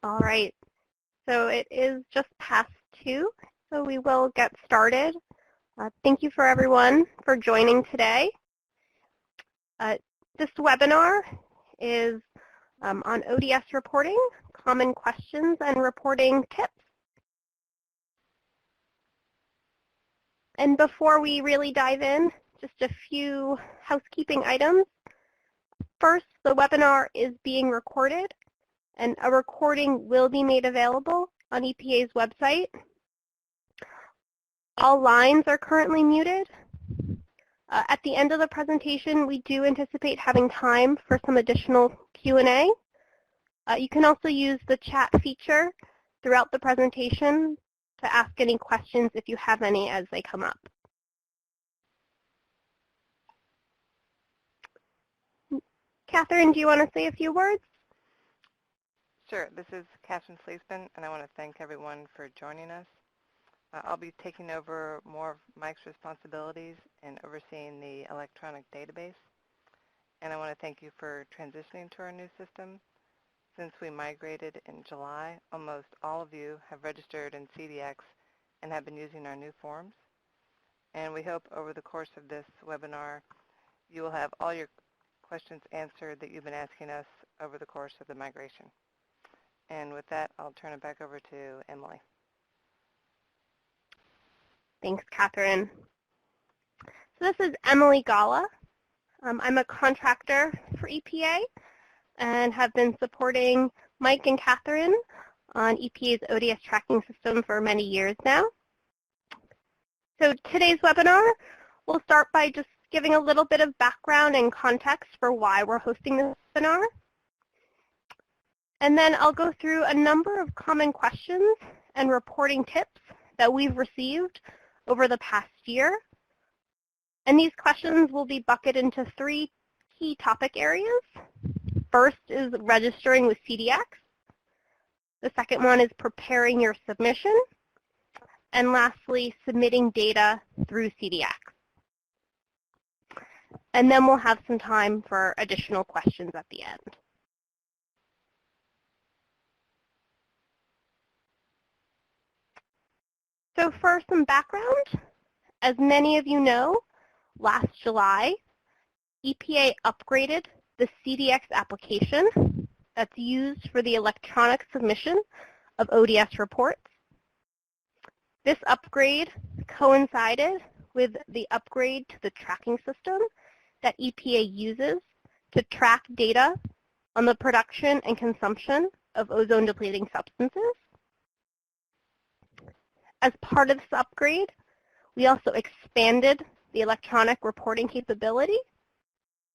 All right, so it is just past 2, so we will get started. Thank you for everyone for joining today. This webinar is on ODS reporting, common questions, and reporting tips. And before we really dive in, just a few housekeeping items. First, the webinar is being recorded, and a recording will be made available on EPA's website. All lines are currently muted. At the end of the presentation, we do anticipate having time for some additional Q&A. You can also use the chat feature throughout the presentation to ask any questions if you have any as they come up. Catherine, do you want to say a few words? Sure. This is Catherine Sleesman, and I want to thank everyone for joining us. I'll be taking over more of Mike's responsibilities in overseeing the electronic database. And I want to thank you for transitioning to our new system. Since we migrated in July, almost all of you have registered in CDX and have been using our new forms. And we hope over the course of this webinar, you will have all your questions answered that you've been asking us over the course of the migration. And with that, I'll turn it back over to Emily. Thanks, Catherine. So this is Emily Gala. I'm a contractor for EPA and have been supporting Mike and Catherine on EPA's ODS tracking system for many years now. So today's webinar, we'll start by just giving a little bit of background and context for why we're hosting this webinar. And then I'll go through a number of common questions and reporting tips that we've received over the past year. And these questions will be bucketed into 3 key topic areas. First is registering with CDX. The second one is preparing your submission. And lastly, submitting data through CDX. And then we'll have some time for additional questions at the end. So for some background, as many of you know, last July, EPA upgraded the CDX application that's used for the electronic submission of ODS reports. This upgrade coincided with the upgrade to the tracking system that EPA uses to track data on the production and consumption of ozone-depleting substances. As part of this upgrade, we also expanded the electronic reporting capability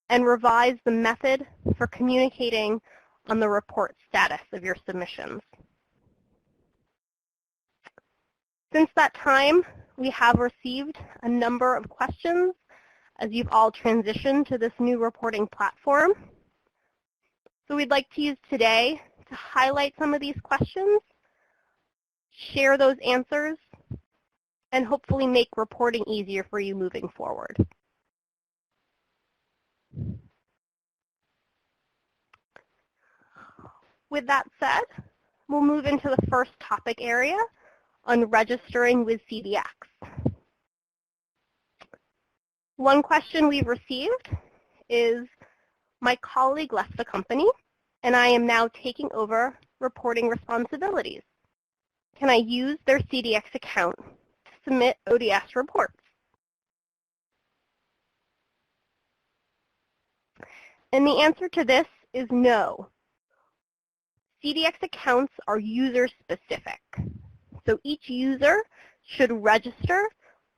and revised the method for communicating on the report status of your submissions. Since that time, we have received a number of questions as you've all transitioned to this new reporting platform. So we'd like to use today to highlight some of these questions, share those answers, and hopefully make reporting easier for you moving forward. With that said, we'll move into the first topic area on registering with CDX. One question we've received is, my colleague left the company, and I am now taking over reporting responsibilities. Can I use their CDX account to submit ODS reports? And the answer to this is no. CDX accounts are user-specific. So each user should register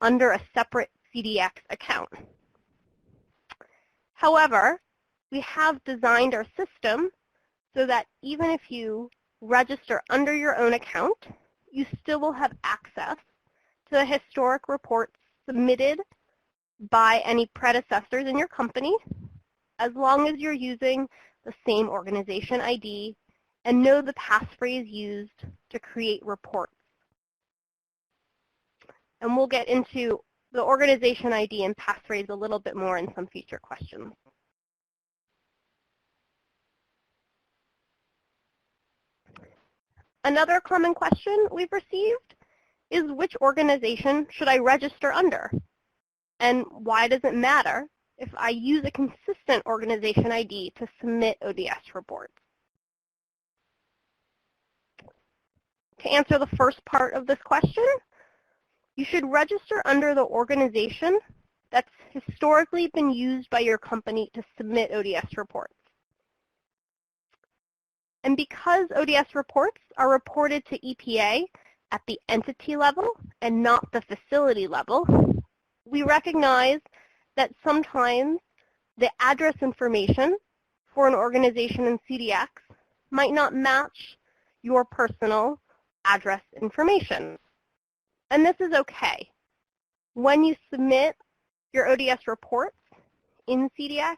under a separate CDX account. However, we have designed our system so that even if you register under your own account, you still will have access to the historic reports submitted by any predecessors in your company, as long as you're using the same organization ID and know the passphrase used to create reports. And we'll get into the organization ID and passphrase a little bit more in some future questions. Another common question we've received is, which organization should I register under? And why does it matter if I use a consistent organization ID to submit ODS reports? To answer the first part of this question, you should register under the organization that's historically been used by your company to submit ODS reports. And because ODS reports are reported to EPA at the entity level and not the facility level, we recognize that sometimes the address information for an organization in CDX might not match your personal address information. And this is okay. When you submit your ODS reports in CDX,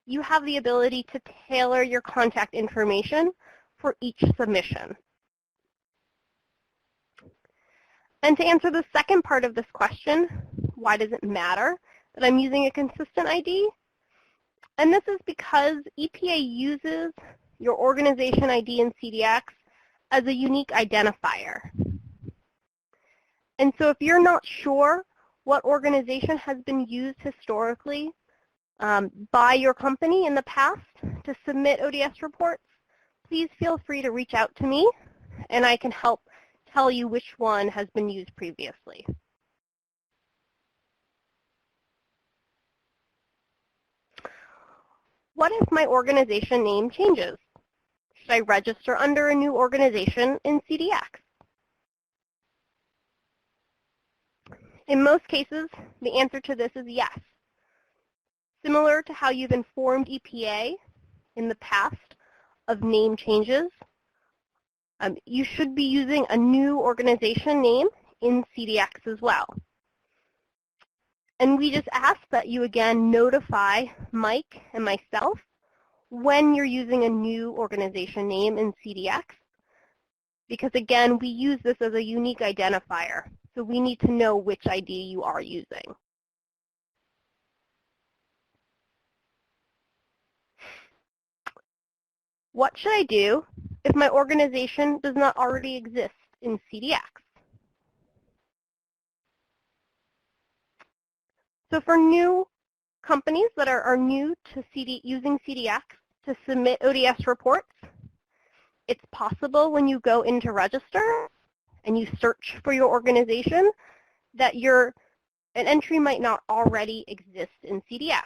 you have the ability to tailor your contact information for each submission. And to answer the second part of this question, why does it matter that I'm using a consistent ID? And this is because EPA uses your organization ID in CDX as a unique identifier. And so if you're not sure what organization has been used historically by your company in the past to submit ODS reports, please feel free to reach out to me, and I can help tell you which one has been used previously. What if my organization name changes? Should I register under a new organization in CDX? In most cases, the answer to this is yes. Similar to how you've informed EPA in the past of name changes, you should be using a new organization name in CDX as well. And we just ask that you again notify Mike and myself when you're using a new organization name in CDX, because again, we use this as a unique identifier, so we need to know which ID you are using. What should I do if my organization does not already exist in CDX? So for new companies that are new to using CDX to submit ODS reports, it's possible when you go into register and you search for your organization that an entry might not already exist in CDX.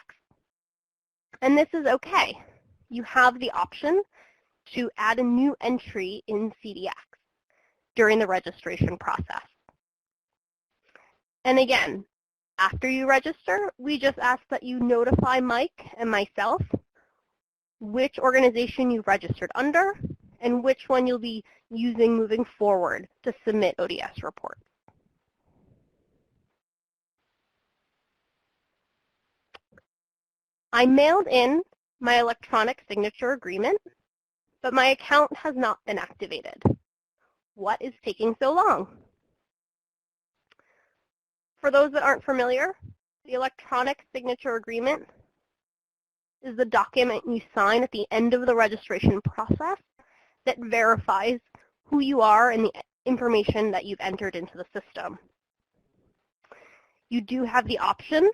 And this is okay. You have the option to add a new entry in CDX during the registration process. And again, after you register, we just ask that you notify Mike and myself which organization you've registered under and which one you'll be using moving forward to submit ODS reports. I mailed in my electronic signature agreement, but my account has not been activated. What is taking so long? For those that aren't familiar, the electronic signature agreement is the document you sign at the end of the registration process that verifies who you are and the information that you've entered into the system. You do have the option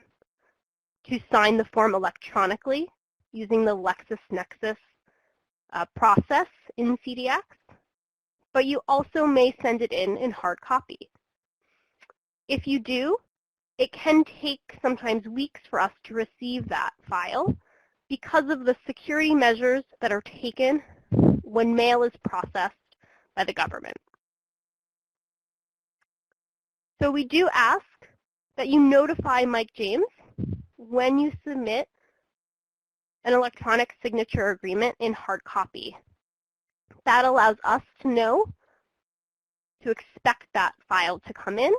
to sign the form electronically using the LexisNexis process in CDX, but you also may send it in hard copy. If you do, it can take sometimes weeks for us to receive that file because of the security measures that are taken when mail is processed by the government. So we do ask that you notify Mike James when you submit an electronic signature agreement in hard copy. That allows us to know to expect that file to come in.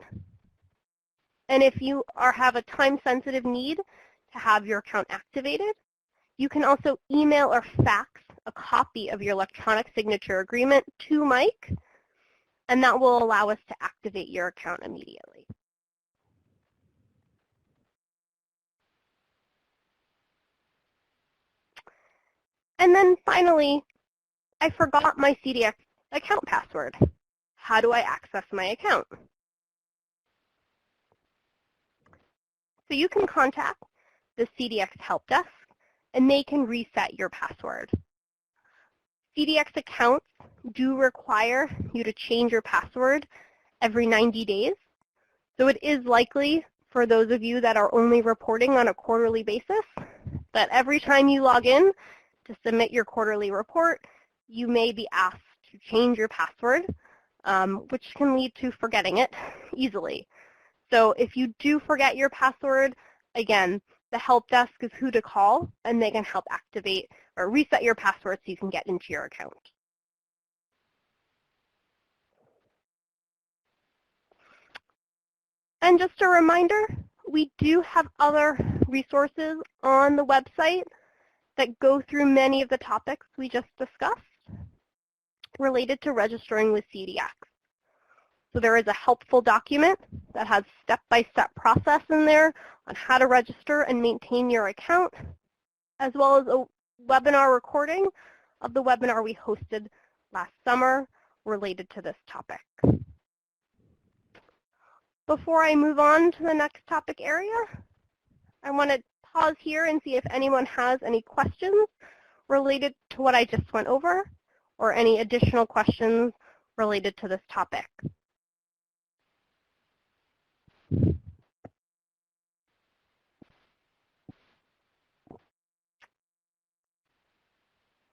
And if you have a time-sensitive need to have your account activated, you can also email or fax a copy of your electronic signature agreement to Mike, and that will allow us to activate your account immediately. And then finally, I forgot my CDX account password. How do I access my account? So you can contact the CDX help desk, and they can reset your password. CDX accounts do require you to change your password every 90 days. So it is likely for those of you that are only reporting on a quarterly basis that every time you log in to submit your quarterly report, you may be asked to change your password, which can lead to forgetting it easily. So if you do forget your password, again, the help desk is who to call, and they can help activate or reset your password so you can get into your account. And just a reminder, we do have other resources on the website that go through many of the topics we just discussed related to registering with CDX. So there is a helpful document that has step-by-step process in there on how to register and maintain your account, as well as a webinar recording of the webinar we hosted last summer related to this topic. Before I move on to the next topic area, I want to pause here and see if anyone has any questions related to what I just went over, or any additional questions related to this topic.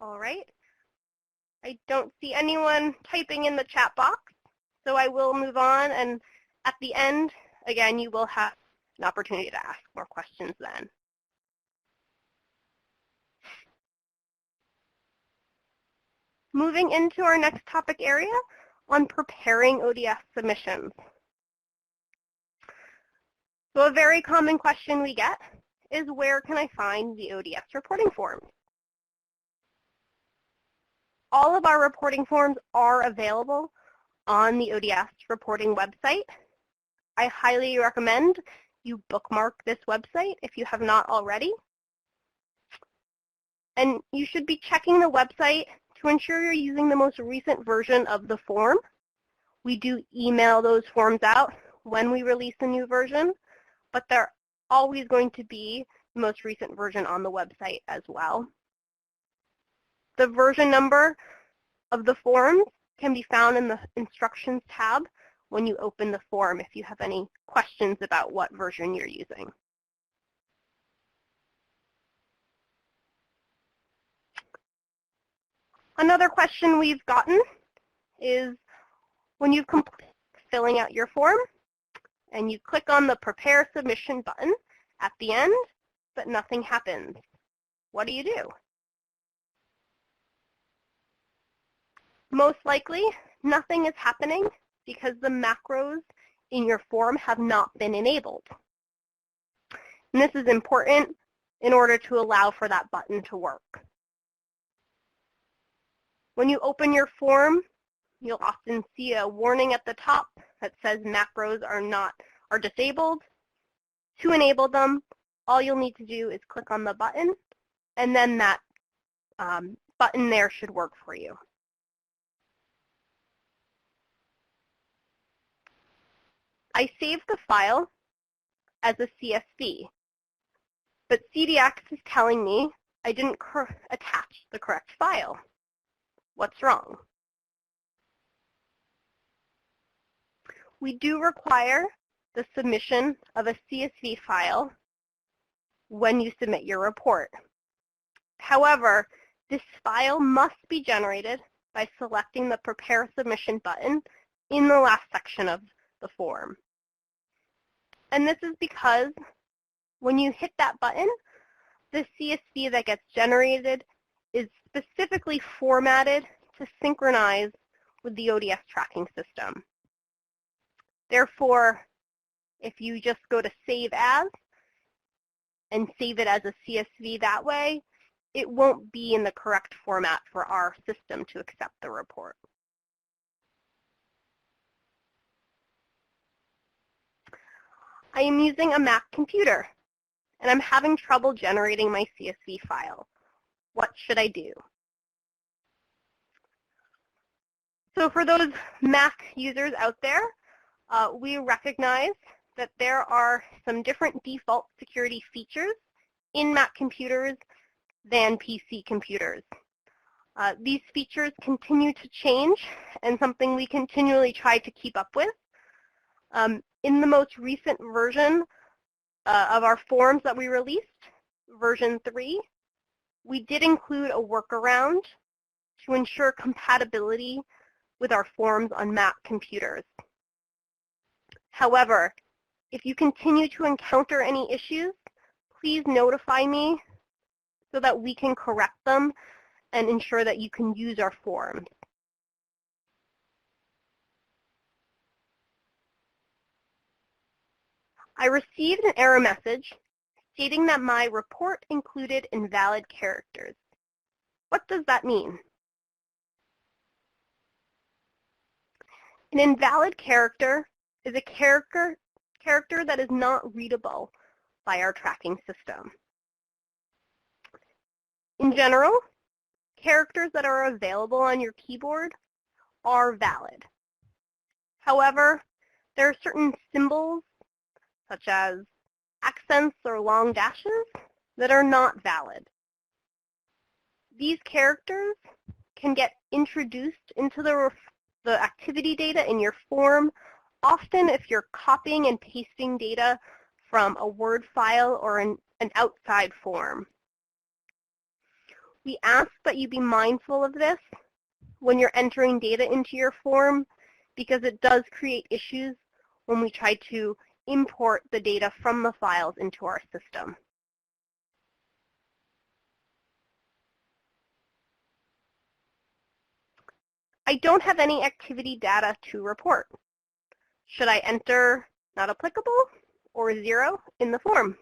All right. I don't see anyone typing in the chat box, so I will move on, and at the end, again, you will have an opportunity to ask more questions then. Moving into our next topic area on preparing ODS submissions. So a very common question we get is, where can I find the ODS reporting forms? All of our reporting forms are available on the ODS reporting website. I highly recommend you bookmark this website if you have not already. And you should be checking the website to ensure you're using the most recent version of the form. We do email those forms out when we release a new version, but they're always going to be the most recent version on the website as well. The version number of the form can be found in the Instructions tab when you open the form if you have any questions about what version you're using. Another question we've gotten is, when you've completed filling out your form and you click on the Prepare Submission button at the end, but nothing happens, what do you do? Most likely, nothing is happening because the macros in your form have not been enabled. And this is important in order to allow for that button to work. When you open your form, you'll often see a warning at the top that says macros are disabled. To enable them, all you'll need to do is click on the button, and then that button there should work for you. I saved the file as a CSV, but CDX is telling me I didn't attach the correct file. What's wrong? We do require the submission of a CSV file when you submit your report. However, this file must be generated by selecting the Prepare Submission button in the last section of the form. And this is because when you hit that button, the CSV that gets generated is specifically formatted to synchronize with the ODS tracking system. Therefore, if you just go to Save As and save it as a CSV that way, it won't be in the correct format for our system to accept the report. I am using a Mac computer, and I'm having trouble generating my CSV file. What should I do? So for those Mac users out there, we recognize that there are some different default security features in Mac computers than PC computers. These features continue to change and something we continually try to keep up with. In the most recent version of our forms that we released, version 3, we did include a workaround to ensure compatibility with our forms on Mac computers. However, if you continue to encounter any issues, please notify me so that we can correct them and ensure that you can use our forms. I received an error message stating that my report included invalid characters. What does that mean? An invalid character is a character that is not readable by our tracking system. In general, characters that are available on your keyboard are valid. However, there are certain symbols, such as accents or long dashes, that are not valid. These characters can get introduced into the activity data in your form, often if you're copying and pasting data from a Word file or an outside form. We ask that you be mindful of this when you're entering data into your form, because it does create issues when we try to import the data from the files into our system. I don't have any activity data to report. Should I enter not applicable or 0 in the form?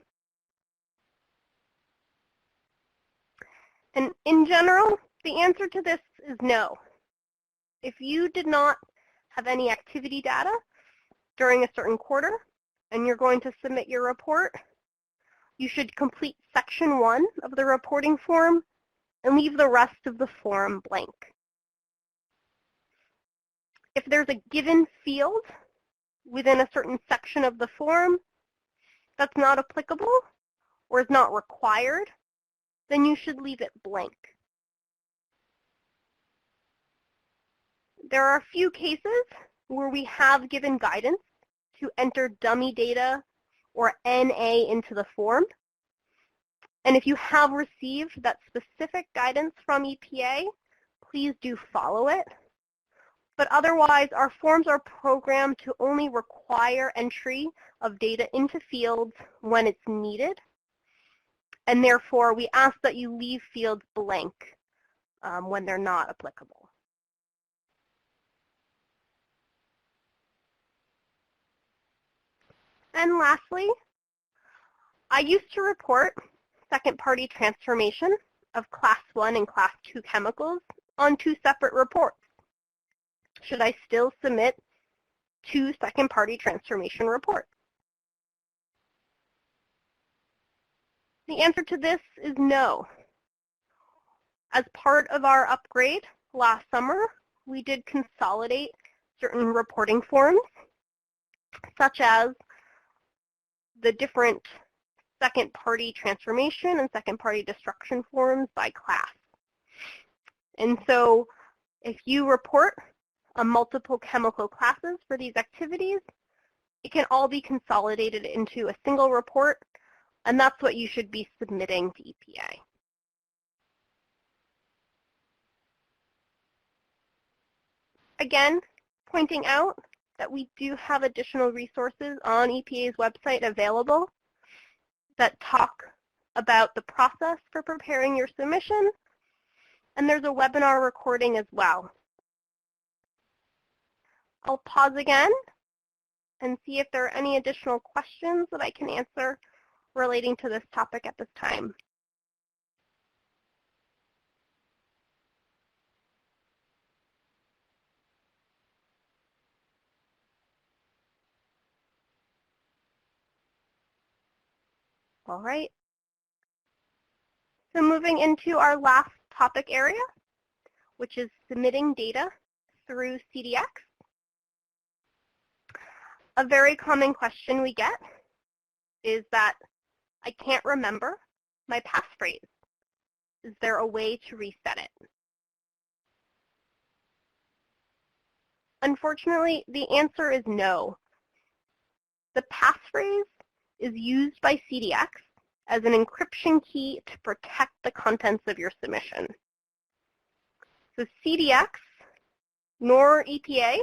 And in general, the answer to this is no. If you did not have any activity data during a certain quarter and you're going to submit your report, you should complete section 1 of the reporting form and leave the rest of the form blank. If there's a given field within a certain section of the form that's not applicable or is not required, then you should leave it blank. There are a few cases where we have given guidance to enter dummy data or NA into the form. And if you have received that specific guidance from EPA, please do follow it. But otherwise, our forms are programmed to only require entry of data into fields when it's needed. And therefore, we ask that you leave fields blank when they're not applicable. And lastly, I used to report second-party transformation of Class 1 and Class 2 chemicals on 2 separate reports. Should I still submit 2 second-party transformation reports? The answer to this is no. As part of our upgrade last summer, we did consolidate certain reporting forms, such as the different second-party transformation and second-party destruction forms by class. And so if you report on multiple chemical classes for these activities, it can all be consolidated into a single report, and that's what you should be submitting to EPA. Again, pointing out that we do have additional resources on EPA's website available that talk about the process for preparing your submission, and there's a webinar recording as well. I'll pause again and see if there are any additional questions that I can answer relating to this topic at this time. All right. So moving into our last topic area, which is submitting data through CDX. A very common question we get is that I can't remember my passphrase. Is there a way to reset it? Unfortunately, the answer is no. The passphrase is used by CDX as an encryption key to protect the contents of your submission. So CDX nor EPA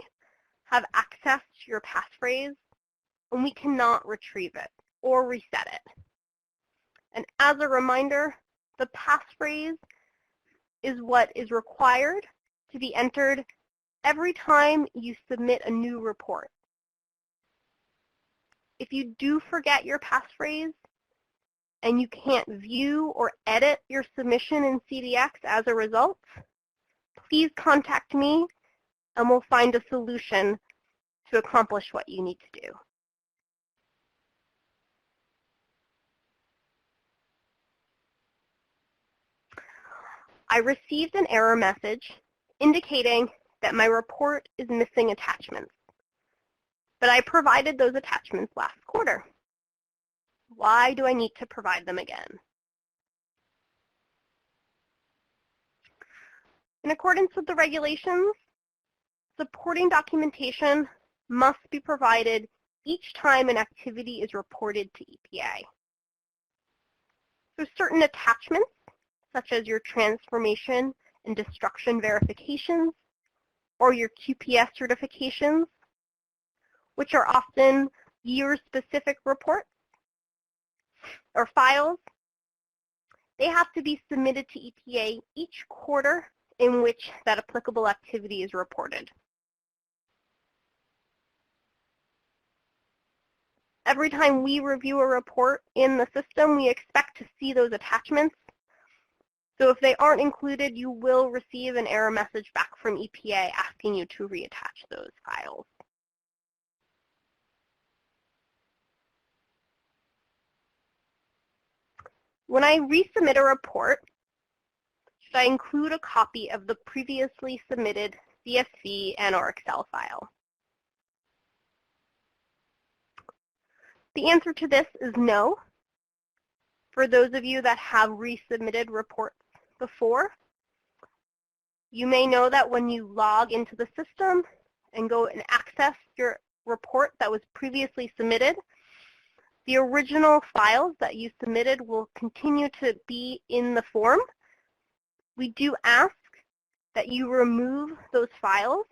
have access to your passphrase, and we cannot retrieve it or reset it. And as a reminder, the passphrase is what is required to be entered every time you submit a new report. If you do forget your passphrase and you can't view or edit your submission in CDX as a result, please contact me and we'll find a solution to accomplish what you need to do. I received an error message indicating that my report is missing attachments, but I provided those attachments last quarter. Why do I need to provide them again? In accordance with the regulations, supporting documentation must be provided each time an activity is reported to EPA. So certain attachments, such as your transformation and destruction verifications, or your QPS certifications, which are often year-specific reports or files, they have to be submitted to EPA each quarter in which that applicable activity is reported. Every time we review a report in the system, we expect to see those attachments. So if they aren't included, you will receive an error message back from EPA asking you to reattach those files. When I resubmit a report, should I include a copy of the previously submitted CSV and/or Excel file? The answer to this is no. For those of you that have resubmitted reports before, you may know that when you log into the system and go and access your report that was previously submitted, the original files that you submitted will continue to be in the form. We do ask that you remove those files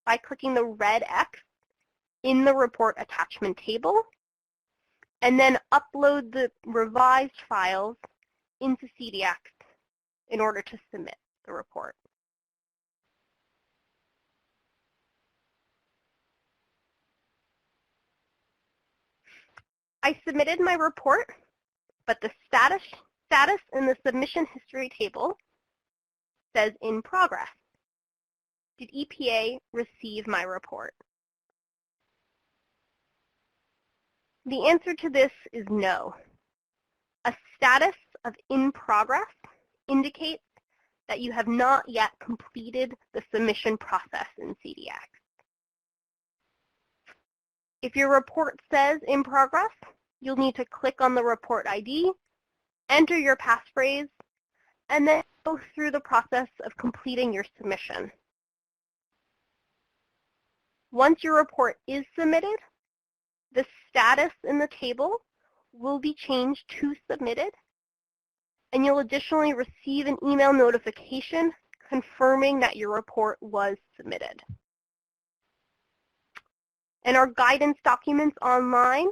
by clicking the red X in the report attachment table, and then upload the revised files into CDX in order to submit the report. I submitted my report, but the status in the submission history table says in progress. Did EPA receive my report? The answer to this is no. A status of in progress indicates that you have not yet completed the submission process in CDX. If your report says in progress, you'll need to click on the report ID, enter your passphrase, and then go through the process of completing your submission. Once your report is submitted, the status in the table will be changed to submitted, and you'll additionally receive an email notification confirming that your report was submitted. And our guidance documents online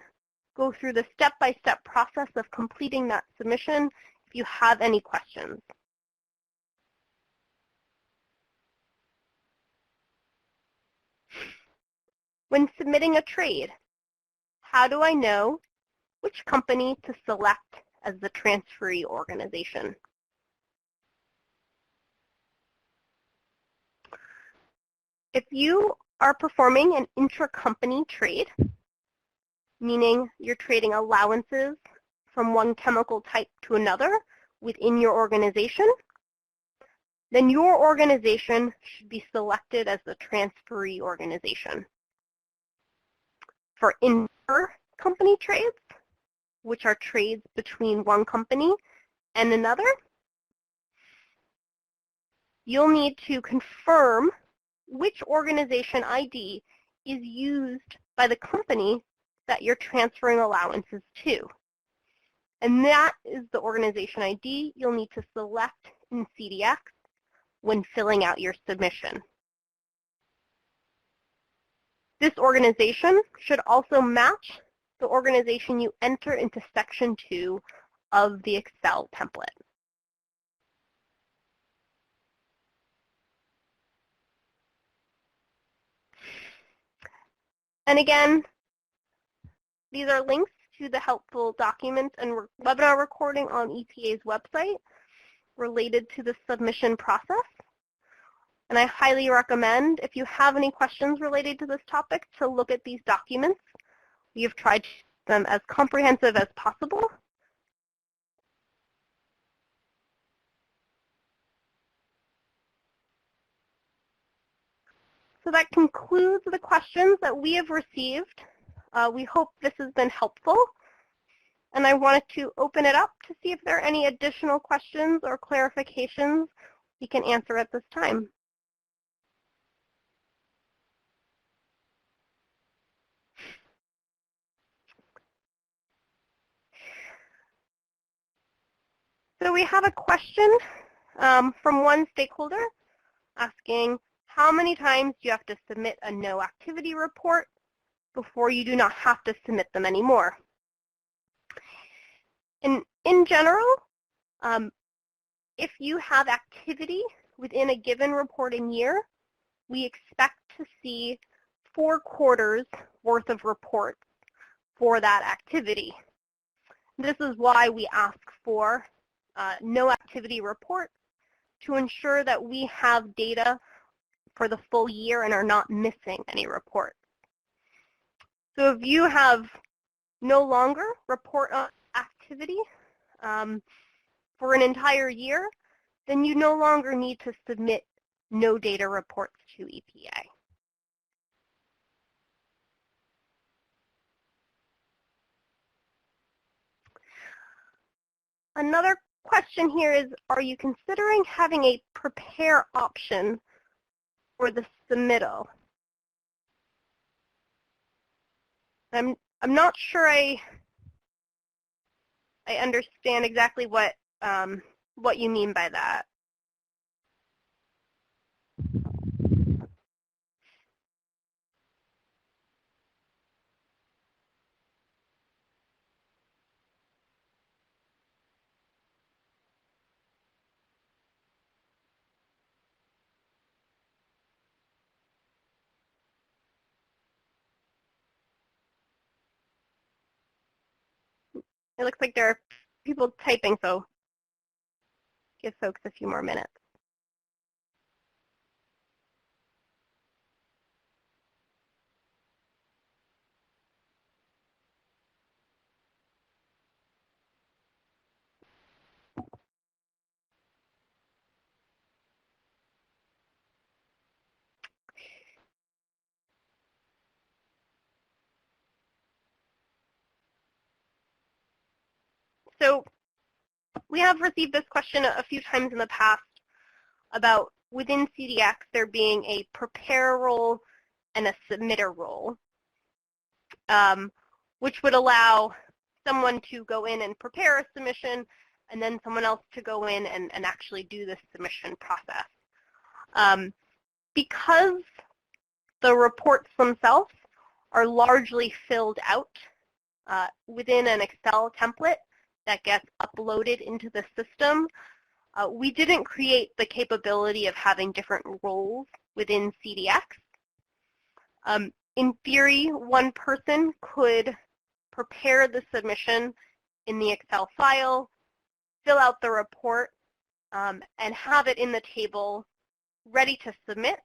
go through the step-by-step process of completing that submission if you have any questions. When submitting a trade, how do I know which company to select as the transferee organization? If you are performing an intra-company trade, meaning you're trading allowances from one chemical type to another within your organization, then your organization should be selected as the transferee organization. For inter-company trades, which are trades between one company and another, you'll need to confirm which organization ID is used by the company that you're transferring allowances to. And that is the organization ID you'll need to select in CDX when filling out your submission. This organization should also match the organization you enter into Section 2 of the Excel template. And again, these are links to the helpful documents and webinar recording on EPA's website related to the submission process. And I highly recommend, if you have any questions related to this topic, to look at these documents. We have tried to make them as comprehensive as possible. So that concludes the questions that we have received. We hope this has been helpful. And I wanted to open it up to see if there are any additional questions or clarifications we can answer at this time. So we have a question from one stakeholder asking, how many times do you have to submit a no activity report before you do not have to submit them anymore? And in general, if you have activity within a given reporting year, we expect to see 4 quarters worth of reports for that activity. This is why we ask for no activity reports, to ensure that we have data for the full year and are not missing any reports. So if you have no longer report on activity for an entire year, then you no longer need to submit no data reports to EPA. Another question here is, are you considering having a prepare option for the submittal? I'm not sure I understand exactly what you mean by that. It looks like there are people typing, so give folks a few more minutes. So we have received this question a few times in the past about within CDX there being a prepare role and a submitter role, which would allow someone to go in and prepare a submission and then someone else to go in and actually do the submission process. Because the reports themselves are largely filled out within an Excel template that gets uploaded into the system, we didn't create the capability of having different roles within CDX. In theory, one person could prepare the submission in the Excel file, fill out the report, and have it in the table ready to submit,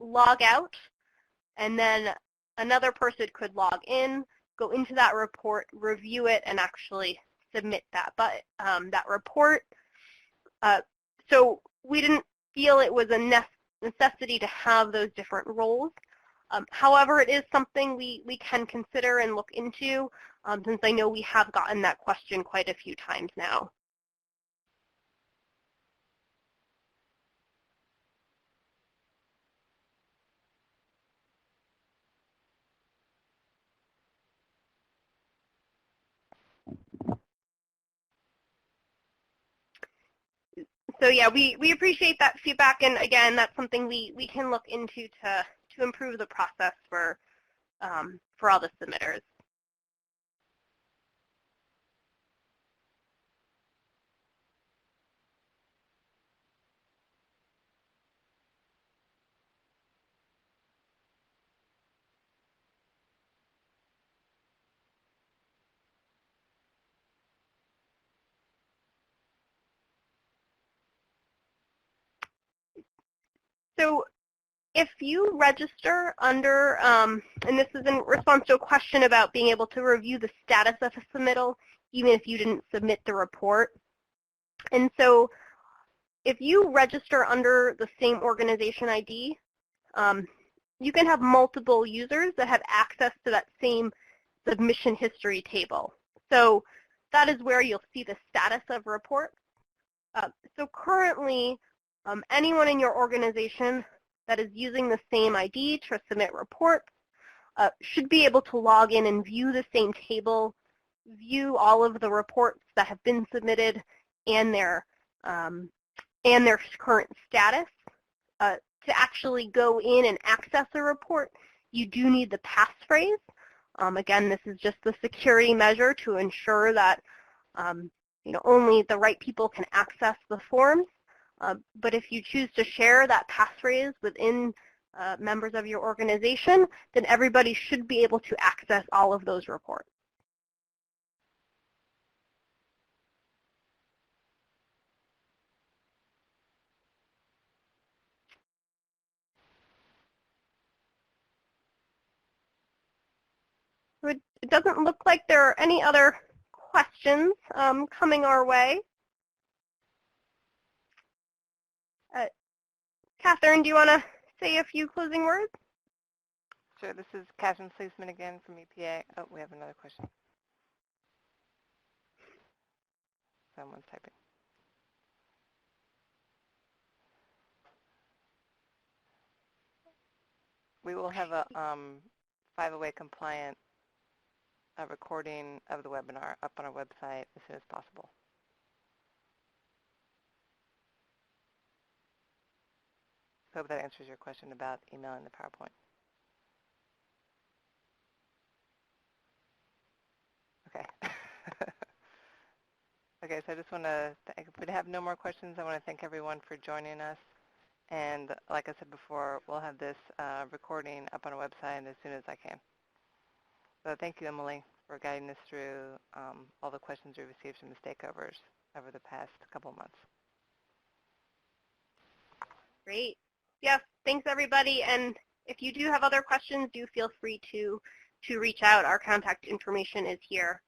log out, and then another person could log in, go into that report, review it, and actually submit that. But that report So we didn't feel it was a necessity to have those different roles. However, it is something we can consider and look into, since I know we have gotten that question quite a few times now. So yeah, we appreciate that feedback, and again, that's something we can look into to improve the process for all the submitters. So if you register under, and this is in response to a question about being able to review the status of a submittal, even if you didn't submit the report. And so if you register under the same organization ID, you can have multiple users that have access to that same submission history table. So that is where you'll see the status of reports. So currently, anyone in your organization that is using the same ID to submit reports should be able to log in and view the same table, view all of the reports that have been submitted and their current status. To actually go in and access a report, you do need the passphrase. Again, this is just the security measure to ensure that only the right people can access the forms. But if you choose to share that passphrase within members of your organization, then everybody should be able to access all of those reports. It doesn't look like there are any other questions coming our way. Catherine, do you want to say a few closing words? Sure. This is Catherine Sleesman again from EPA. Oh, we have another question. Someone's typing. We will have a 508 compliant recording of the webinar up on our website as soon as possible. I hope that answers your question about emailing the PowerPoint. Okay. Okay, so I just want to, if we have no more questions, I want to thank everyone for joining us. And like I said before, we'll have this recording up on our website as soon as I can. So thank you, Emily, for guiding us through all the questions we received from the stakeholders over the past couple of months. Great. Yes, thanks everybody. And if you do have other questions, do feel free to reach out. Our contact information is here.